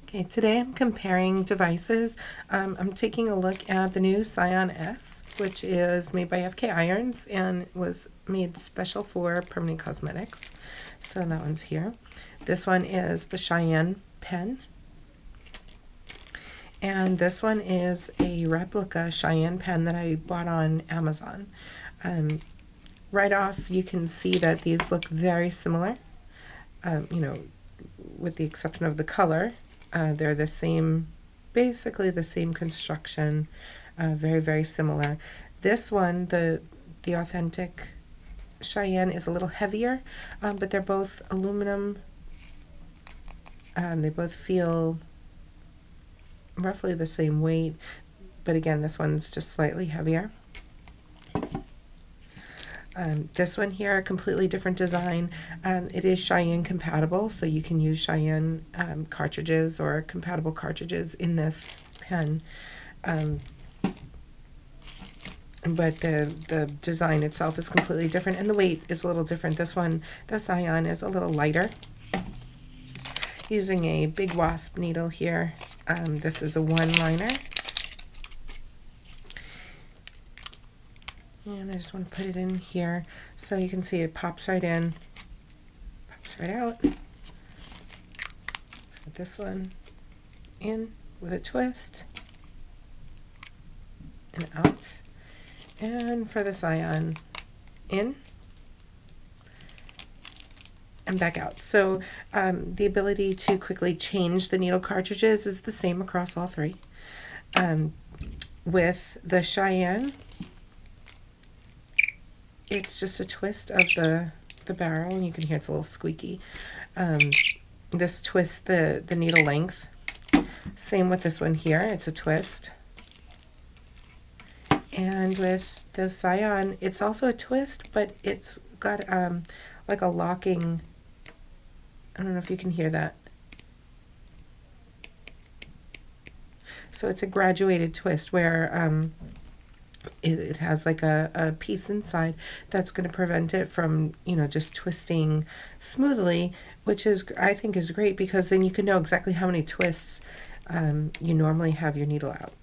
Okay, today I'm comparing devices. I'm taking a look at the new Xion S, which is made by FK Irons and was made special for permanent cosmetics. So that one's here. This one is the Cheyenne Pen. And this one is a replica Cheyenne pen that I bought on Amazon. Right off, you can see that these look very similar, with the exception of the color. They're the same, basically the same construction, very, very similar. This one, the authentic Cheyenne, is a little heavier, but they're both aluminum. They both feel roughly the same weight, but again, this one's just slightly heavier. This one here, a completely different design. It is Cheyenne compatible, so you can use Cheyenne cartridges or compatible cartridges in this pen. But the design itself is completely different, and the weight is a little different. This one, the Xion, is a little lighter. Using a big Wasp needle here. This is a one-liner. And I just want to put it in here so you can see it pops right in, pops right out. Put this one in with a twist and out. And for the Xion, in and back out. So the ability to quickly change the needle cartridges is the same across all three. With the Cheyenne, it's just a twist of the barrel, and you can hear it's a little squeaky. This twists the needle length. Same with this one here, it's a twist. And with the Xion, it's also a twist, but it's got like a locking, I don't know if you can hear that. So it's a graduated twist where it has like a piece inside that's going to prevent it from, just twisting smoothly, which is, I think, is great, because then you can know exactly how many twists you normally have your needle out.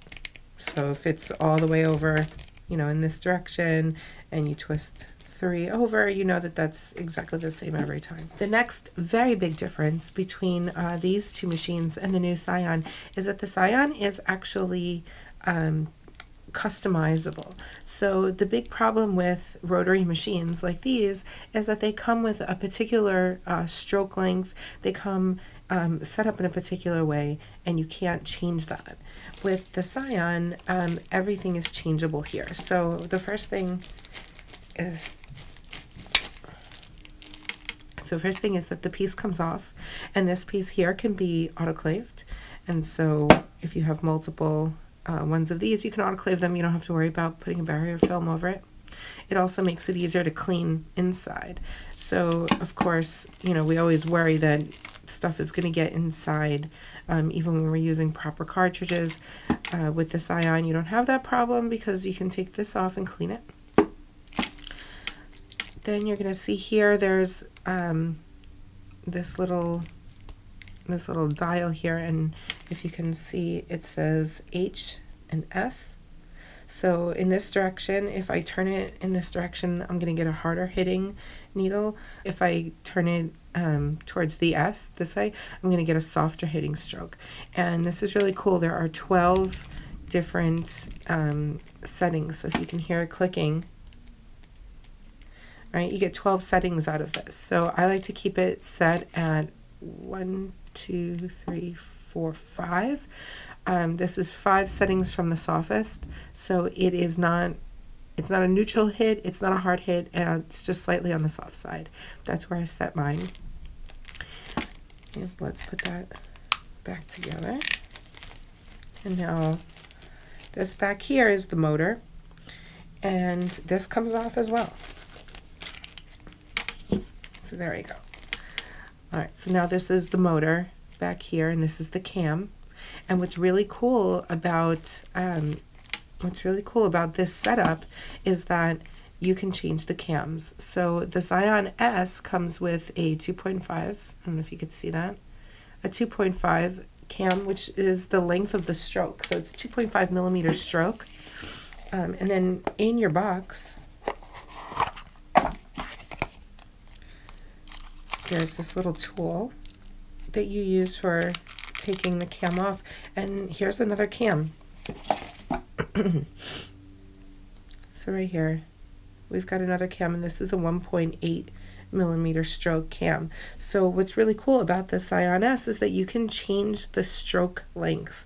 So if it's all the way over, in this direction, and you twist 3 over, you know that that's exactly the same every time. The next very big difference between these two machines and the new Xion is that the Xion is actually customizable. So the big problem with rotary machines like these is that they come with a particular stroke length. They come set up in a particular way, and you can't change that. With the Xion, everything is changeable here. So the first thing is that the piece comes off, and this piece here can be autoclaved. And so if you have multiple ones of these, you can autoclave them. You don't have to worry about putting a barrier film over it. It also makes it easier to clean inside. So of course, we always worry that stuff is going to get inside, even when we're using proper cartridges. With the Xion, you don't have that problem, because you can take this off and clean it. Then you're going to see here there's this little dial here, and if you can see, it says H and S. So in this direction, if I turn it in this direction, I'm going to get a harder hitting needle. If I turn it towards the S this way, I'm going to get a softer hitting stroke. And this is really cool. There are 12 different settings. So if you can hear it clicking, right, you get 12 settings out of this. So I like to keep it set at 1, 2, 3, 4, 5. This is 5 settings from the softest, so it's not a neutral hit, it's not a hard hit, and it's just slightly on the soft side. That's where I set mine. And let's put that back together. And now this back here is the motor, and this comes off as well. So there you go. All right, so now this is the motor back here, and this is the cam. And what's really cool about this setup is that you can change the cams. So the Xion S comes with a 2.5, I don't know if you could see that, a 2.5 cam, which is the length of the stroke. So it's 2.5 millimeter stroke. And then in your box, there's this little tool that you use for taking the cam off. And here's another cam. So right here, we've got another cam, and this is a 1.8 millimeter stroke cam. So what's really cool about the Xion S is that you can change the stroke length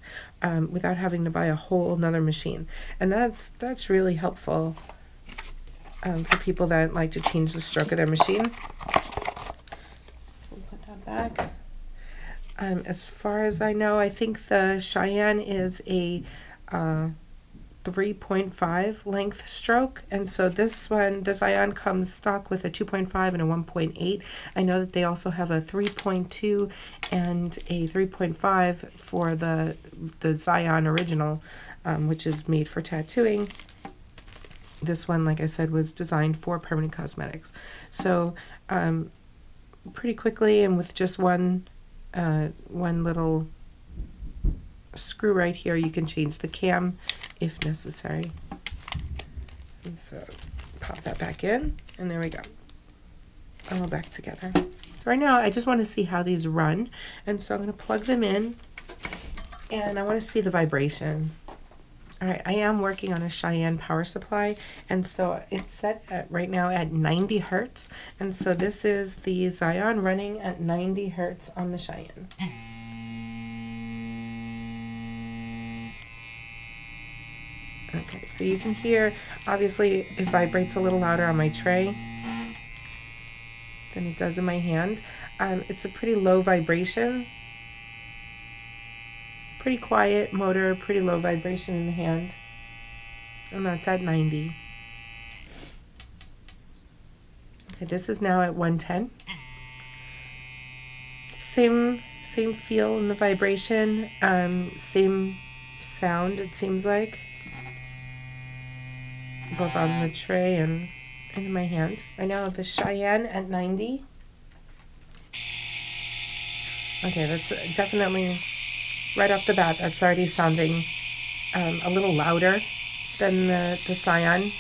without having to buy a whole nother machine. And that's really helpful for people that like to change the stroke of their machine. So we'll put that back. As far as I know, I think the Cheyenne is a 3.5 length stroke, and so this one, the Xion, comes stock with a 2.5 and a 1.8. I know that they also have a 3.2 and a 3.5 for the Xion original, which is made for tattooing. This one, like I said, was designed for permanent cosmetics. So pretty quickly, and with just one little screw right here, you can change the cam if necessary. And so pop that back in, and there we go. All back together. So right now I just want to see how these run, and so I'm going to plug them in, and I want to see the vibration. All right, I am working on a Cheyenne power supply, and so it's set at right now at 90 hertz, and so this is the Xion running at 90 hertz on the Cheyenne. Okay, so you can hear, obviously, it vibrates a little louder on my tray than it does in my hand. It's a pretty low vibration, pretty quiet motor, pretty low vibration in the hand, and that's at 90. Okay, this is now at 110. Same feel in the vibration, same sound, it seems like, both on the tray and in my hand. I now have the Cheyenne at 90. Okay, that's definitely, right off the bat, that's already sounding a little louder than the Xion.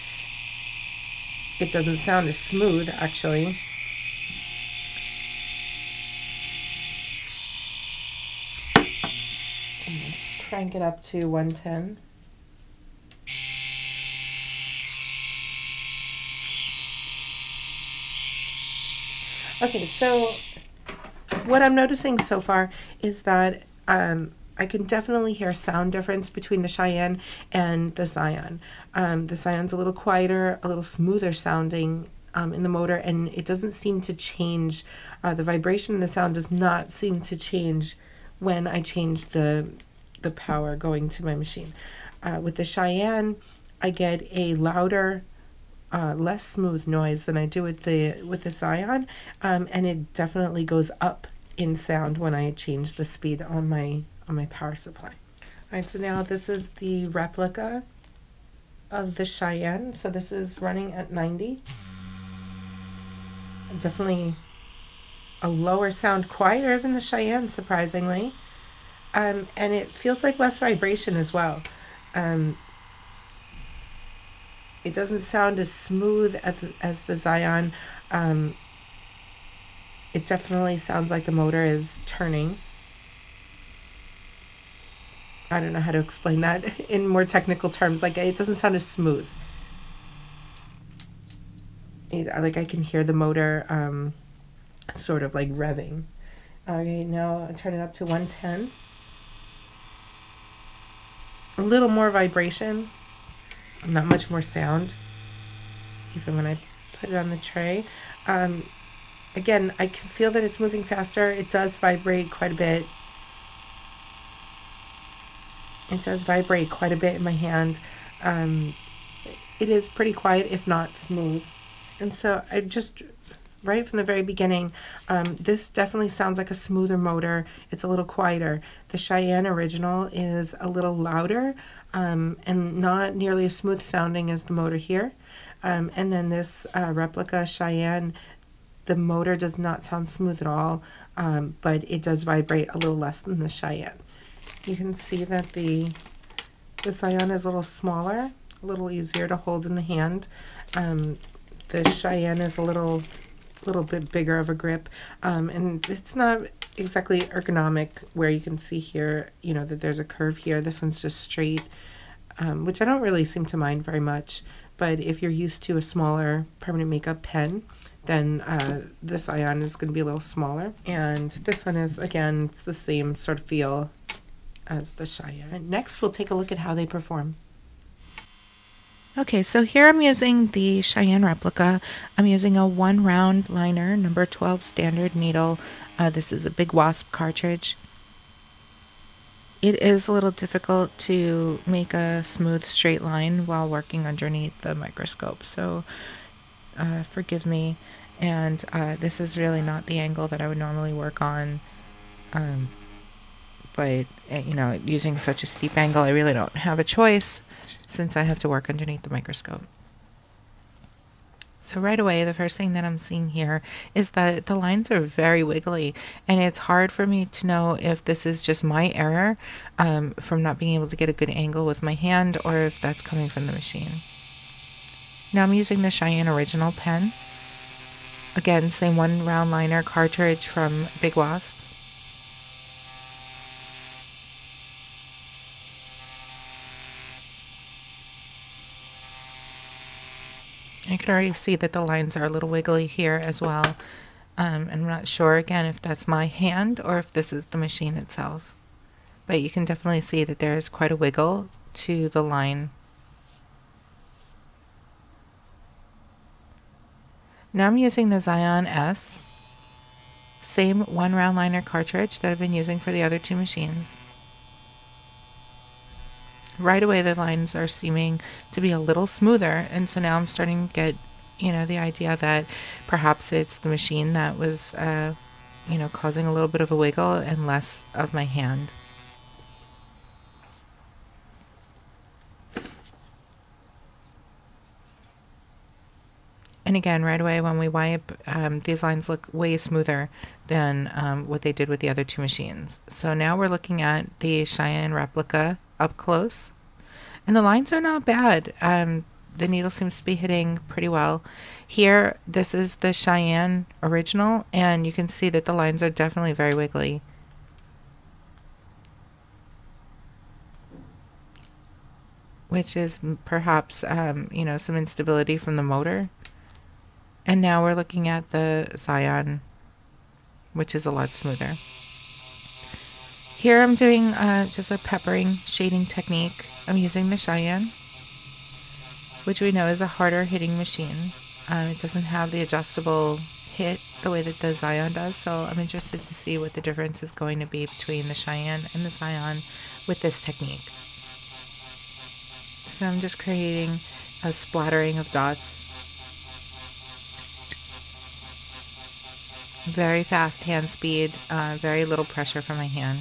It doesn't sound as smooth, actually. Let's crank it up to 110. Okay, so what I'm noticing so far is that I can definitely hear sound difference between the Cheyenne and the Xion. The Xion's a little quieter, a little smoother sounding in the motor, and it doesn't seem to change. The vibration and the sound does not seem to change when I change the power going to my machine. With the Cheyenne, I get a louder, less smooth noise than I do with the Xion, and it definitely goes up in sound when I change the speed on my power supply. All right, so now this is the replica of the Cheyenne. So this is running at 90. Definitely a lower sound, quieter than the Cheyenne, surprisingly, and it feels like less vibration as well. It doesn't sound as smooth as the Xion. It definitely sounds like the motor is turning. I don't know how to explain that in more technical terms. Like, it doesn't sound as smooth. Like, I can hear the motor sort of like revving. Okay, now I turn it up to 110. A little more vibration. Not much more sound, even when I put it on the tray. Again, I can feel that it's moving faster. It does vibrate quite a bit. It does vibrate quite a bit in my hand. It is pretty quiet, if not smooth. And so I just, right from the very beginning, this definitely sounds like a smoother motor. It's a little quieter. The Cheyenne original is a little louder and not nearly as smooth sounding as the motor here. And then this replica Cheyenne, the motor does not sound smooth at all, but it does vibrate a little less than the Cheyenne. You can see that the Xion is a little smaller, a little easier to hold in the hand. The Cheyenne is a little bit bigger of a grip, and it's not exactly ergonomic, where you can see here, you know, that there's a curve here. This one's just straight, which I don't really seem to mind very much. But if you're used to a smaller permanent makeup pen, then this Xion is going to be a little smaller. And this one is, again, it's the same sort of feel as the Cheyenne. Next, we'll take a look at how they perform. Okay, so here I'm using the Cheyenne Replica. I'm using a 1 round liner, number 12 standard needle. This is a big Wasp cartridge. It is a little difficult to make a smooth straight line while working underneath the microscope, so forgive me. And this is really not the angle that I would normally work on, but you know, using such a steep angle, I really don't have a choice since I have to work underneath the microscope. So right away, the first thing that I'm seeing here is that the lines are very wiggly, and it's hard for me to know if this is just my error from not being able to get a good angle with my hand, or if that's coming from the machine. Now I'm using the Cheyenne Original pen. Again, same 1 round liner cartridge from Big Wasp. I can already see that the lines are a little wiggly here as well. I'm not sure, again, if that's my hand or if this is the machine itself. But you can definitely see that there is quite a wiggle to the line. Now I'm using the Xion S, same 1 round liner cartridge that I've been using for the other 2 machines. Right away, the lines are seeming to be a little smoother, and so now I'm starting to get, you know, the idea that perhaps it's the machine that was, you know, causing a little bit of a wiggle and less of my hand. And again, right away when we wipe, these lines look way smoother than what they did with the other 2 machines. So now we're looking at the Cheyenne Replica up close, and the lines are not bad. The needle seems to be hitting pretty well. Here, this is the Cheyenne Original, and you can see that the lines are definitely very wiggly. Which is perhaps, you know, some instability from the motor. And now we're looking at the Xion, which is a lot smoother. Here I'm doing just a peppering shading technique. I'm using the Cheyenne, which we know is a harder hitting machine. It doesn't have the adjustable hit the way that the Xion does, so I'm interested to see what the difference is going to be between the Cheyenne and the Xion with this technique. So I'm just creating a splattering of dots. Very fast hand speed, very little pressure from my hand.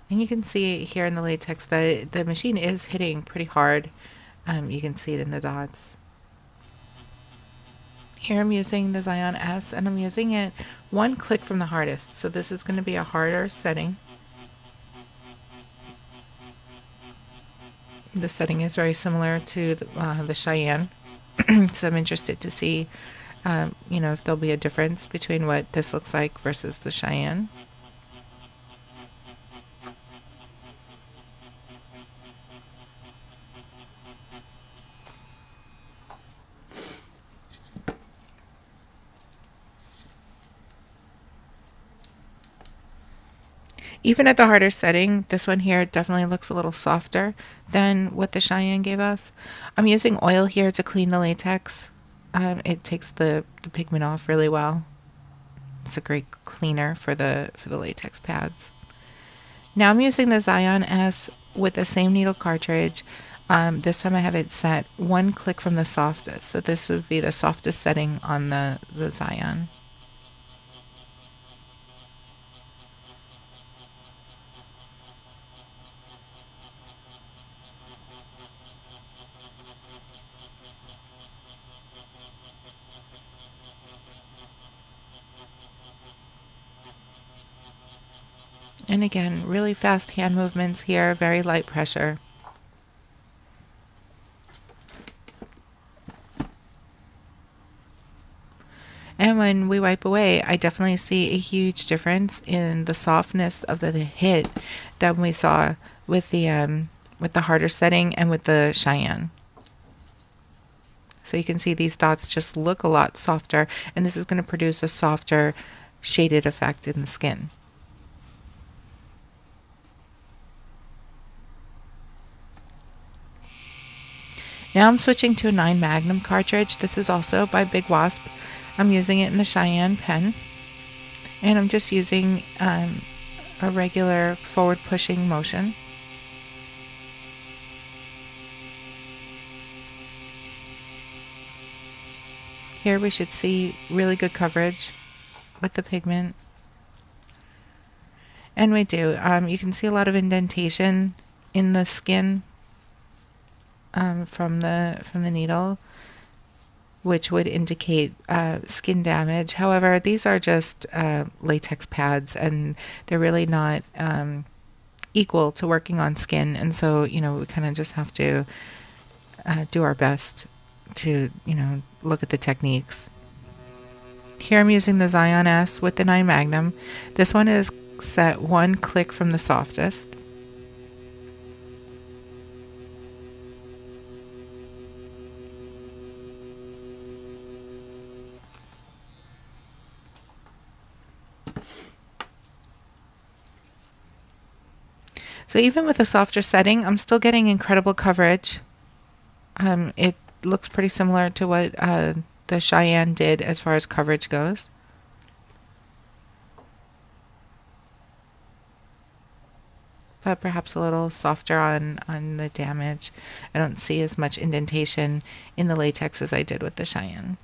And you can see here in the latex that the machine is hitting pretty hard. You can see it in the dots. Here I'm using the Xion S, and I'm using it 1 click from the hardest. So this is going to be a harder setting. The setting is very similar to the Cheyenne. So I'm interested to see, you know, if there'll be a difference between what this looks like versus the Cheyenne. Even at the harder setting, this one here definitely looks a little softer than what the Cheyenne gave us. I'm using oil here to clean the latex. It takes the pigment off really well. It's a great cleaner for the latex pads. Now I'm using the Xion S with the same needle cartridge. This time I have it set 1 click from the softest. So this would be the softest setting on the Xion. And again, really fast hand movements here, very light pressure. And when we wipe away, I definitely see a huge difference in the softness of the hit that we saw with the harder setting and with the Cheyenne. So you can see these dots just look a lot softer, and this is going to produce a softer shaded effect in the skin. Now I'm switching to a 9 Magnum cartridge. This is also by Big Wasp. I'm using it in the Cheyenne Pen, and I'm just using a regular forward pushing motion. Here we should see really good coverage with the pigment, and we do. You can see a lot of indentation in the skin from the needle, which would indicate skin damage. However, these are just latex pads, and they're really not equal to working on skin. And so, you know, we kind of just have to do our best to, you know, look at the techniques. Here I'm using the Xion S with the 9 Magnum. This one is set 1 click from the softest. So even with a softer setting, I'm still getting incredible coverage. It looks pretty similar to what the Cheyenne did as far as coverage goes. But perhaps a little softer on the damage. I don't see as much indentation in the latex as I did with the Cheyenne.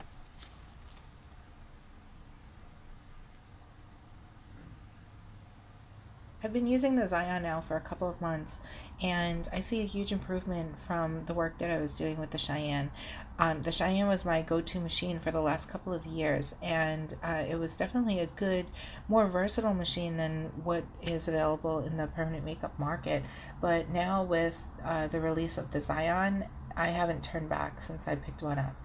I've been using the Xion now for a couple of months, and I see a huge improvement from the work that I was doing with the Cheyenne. The Cheyenne was my go-to machine for the last couple of years, and it was definitely a good, more versatile machine than what is available in the permanent makeup market. But now with the release of the Xion, I haven't turned back since I picked one up.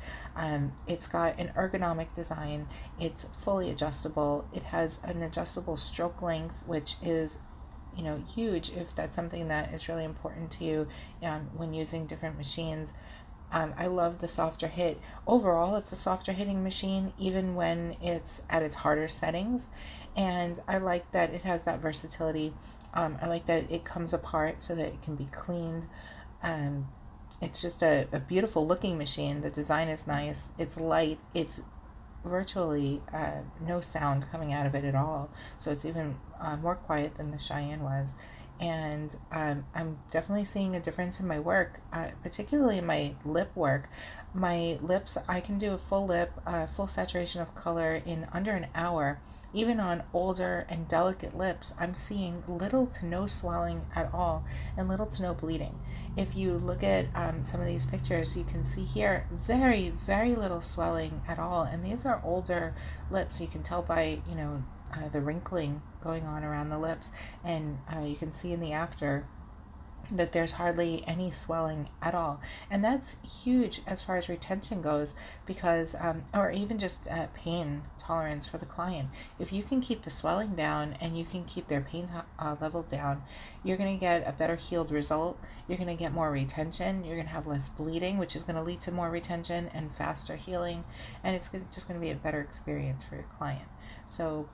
It's got an ergonomic design. It's fully adjustable. It has an adjustable stroke length, which is, you know, huge if that's something that is really important to you when using different machines. I love the softer hit. Overall, it's a softer hitting machine, even when it's at its harder settings. And I like that it has that versatility. I like that it comes apart so that it can be cleaned. It's just a beautiful looking machine. The design is nice. It's light. It's virtually no sound coming out of it at all. So it's even more quiet than the Cheyenne was. And I'm definitely seeing a difference in my work, particularly in my lip work. My lips, I can do a full lip, full saturation of color in under an hour. Even on older and delicate lips, I'm seeing little to no swelling at all and little to no bleeding. If you look at some of these pictures, you can see here very, very little swelling at all. And these are older lips. You can tell by, you know, the wrinkling going on around the lips, and you can see in the after that there's hardly any swelling at all. And that's huge as far as retention goes, because or even just pain tolerance for the client. If you can keep the swelling down and you can keep their pain level down, you're going to get a better healed result. You're going to get more retention. You're going to have less bleeding, which is going to lead to more retention and faster healing, and it's just going to be a better experience for your client. So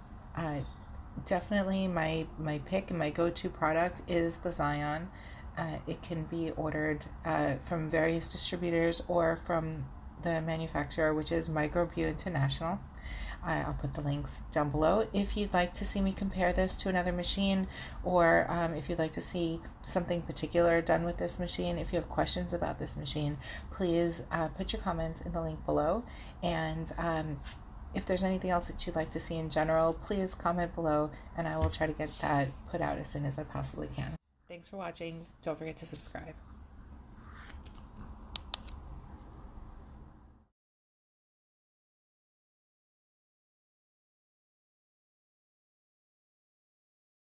definitely my pick and my go-to product is the Xion. It can be ordered from various distributors or from the manufacturer, which is Microscope International. I'll put the links down below. If you'd like to see me compare this to another machine, or if you'd like to see something particular done with this machine, if you have questions about this machine, please put your comments in the link below. And if there's anything else that you'd like to see in general, please comment below, and I will try to get that put out as soon as I possibly can. Thanks for watching. Don't forget to subscribe.